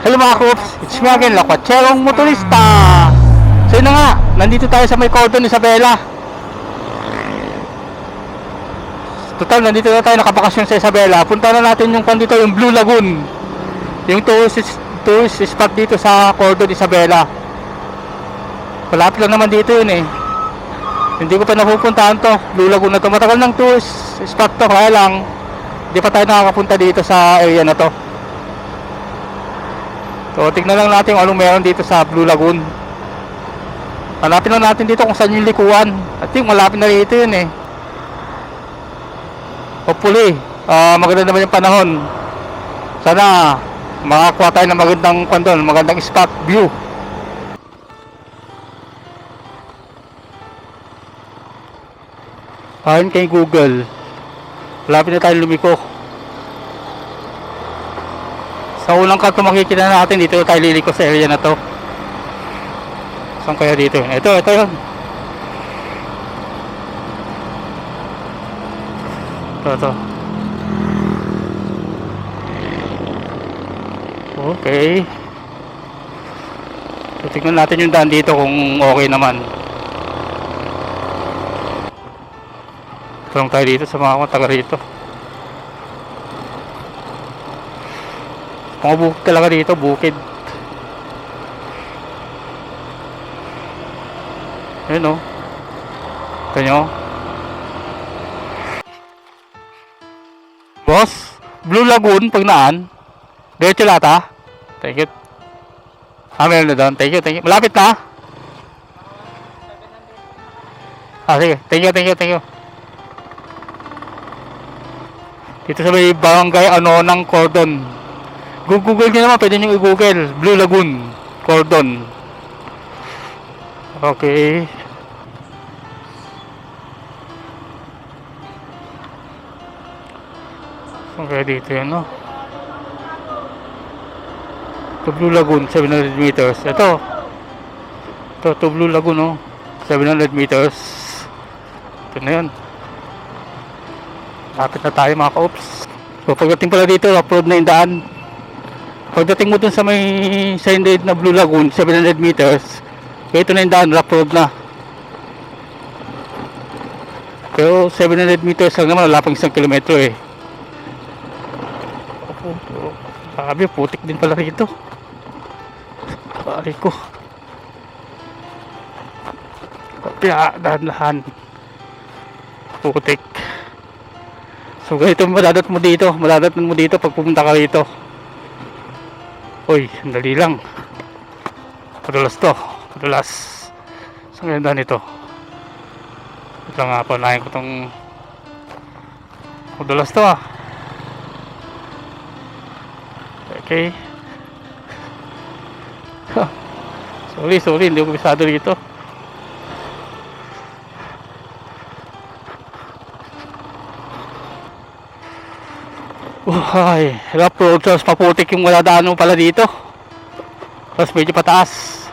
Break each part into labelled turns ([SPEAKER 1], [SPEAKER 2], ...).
[SPEAKER 1] Hello mga Koops, it's me again, Lakwacherong Motorista. So yun na nga, nandito tayo sa may Cordon Isabela. Total, nandito na tayo nakabakasyon sa Isabela. Punta na natin yung dito, yung Blue Lagoon. Yung tourist spot dito sa Cordon Isabela. Malapit lang naman dito yun eh. Hindi ko pa napupuntahan to, Blue Lagoon na to. Matagal ng tourist spot to, kaya lang hindi pa tayo nakakapunta dito sa area na to. So tignan lang natin kung anong meron dito sa Blue Lagoon. Hanapin lang natin dito kung saan yung likuan. I think malapit na dito yun eh. Hopefully maganda naman yung panahon. Sana makakuha tayo ng magandang kondon, magandang spot view. Ayon kay Google, malapit na tayo lumiko. Sa unang kanto makikita natin, dito tayo liliko sa area na to. Saan kaya dito? Ito yun. Ito. Okay. So, tingnan natin yung daan dito kung okay naman. Tulong tayo dito sa mga taga rito. Mga bukid talaga dito, bukid. Ayan o. Ito nyo. Boss, Blue Lagoon, pag naan. Diretso lata. Thank you. Meron na doon. Thank you. Malapit na. Sige. Thank you. Dito sa may barangay ng Cordon. Google nyo naman, pwede nyo i-google Blue Lagoon, Cordon. Okay. Okay, dito yan, no? Ito Blue Lagoon, 700 meters. Ito Blue Lagoon, no? 700 meters. Ito na yan. Lapit na tayo mga ka-oops. So pagdating pala dito, upload na yung daan. Pagdating mo dun sa may signed na Blue Lagoon, 700 meters, kaya ito na yung daan, rough road na. Pero 700 meters lang naman, wala pang 1 kilometro eh. Sabi, putik din pala rito. Pari ko. Kaya, dahan-dahan. Putik. So ganito madadat mo dito pag pumunta ka rito. Uy, sandali lang. Madulas to. Saan ganda nito? Ito nga, panahin ko tong madulas to ah. Okay. Sorry, hindi ko bisado dito. Ay, rough road, tapos paputik yung madadaan mo pala dito. Tapos medyo pataas.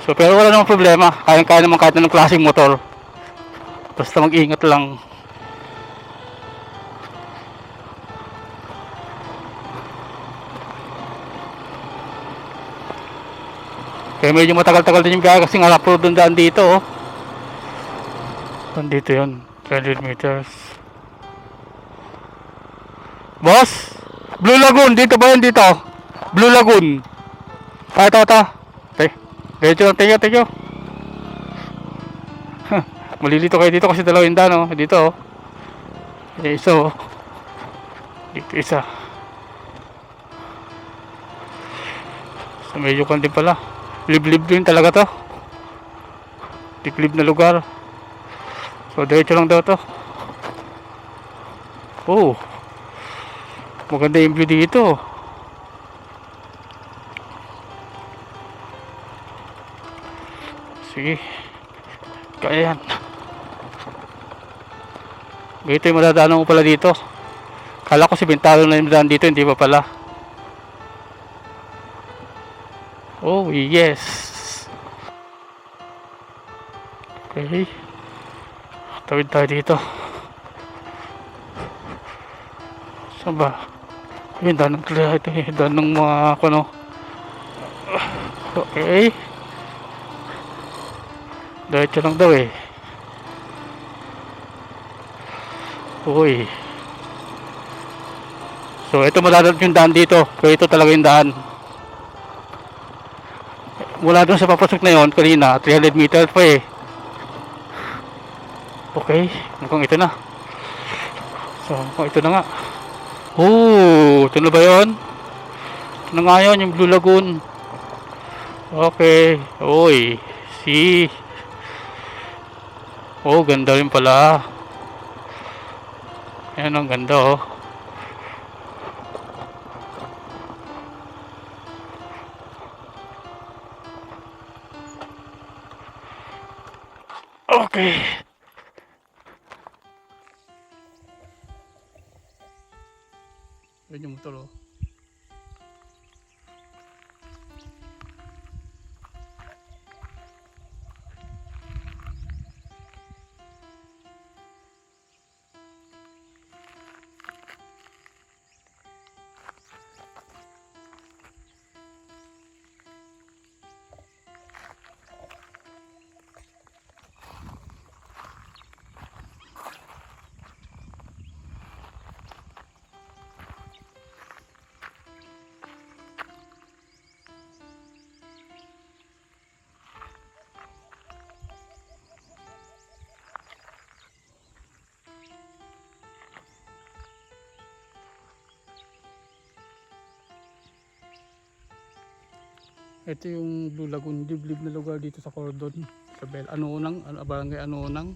[SPEAKER 1] So, pero wala namang problema. Kaya naman kahit anong klaseng motor. Basta mag-ingat lang. Kaya medyo matagal-tagal din yung biyahe kasi nga rough road doon daan dito, oh. Nandito yun, 300 meters. Boss, Blue Lagoon, dito ba yun dito? Blue Lagoon. Ito. Thank you. Malilito kayo dito kasi dalawang daan, oh. Dito, oh. Isa, oh. Dito isa. So medyo kanti pala. Liblib din talaga to. Liblib na lugar. So diretso lang daw to. Oh. Maganda yung view dito. Sige. Kaya yan. Ganito yung madadaanan mo pala dito. Kala ko simentado na yung daan dito, hindi pa pala. Oh yes. Okay. Tawid tayo dito. Saan ba? Yung daan ng ito, yung daan ng mga ano. Okay. Diretso lang daw eh. Uy. So ito malalat yung daan dito. Kaya ito talaga yung daan. Mula doon sa papasok na yon kanina, 300 meters pa eh. Okay. Mukhang ito na. So mukhang ito na nga. Ito na ba yun? Ito na nga yun, yung Blue Lagoon. Okay. Uy. See. Oh, ganda rin pala. Ayan ang ganda oh. Okay. Yun yung motor oh. Ito yung Blue Lagoon, liblib na lugar dito sa Cordon, sa Barangay Anunang.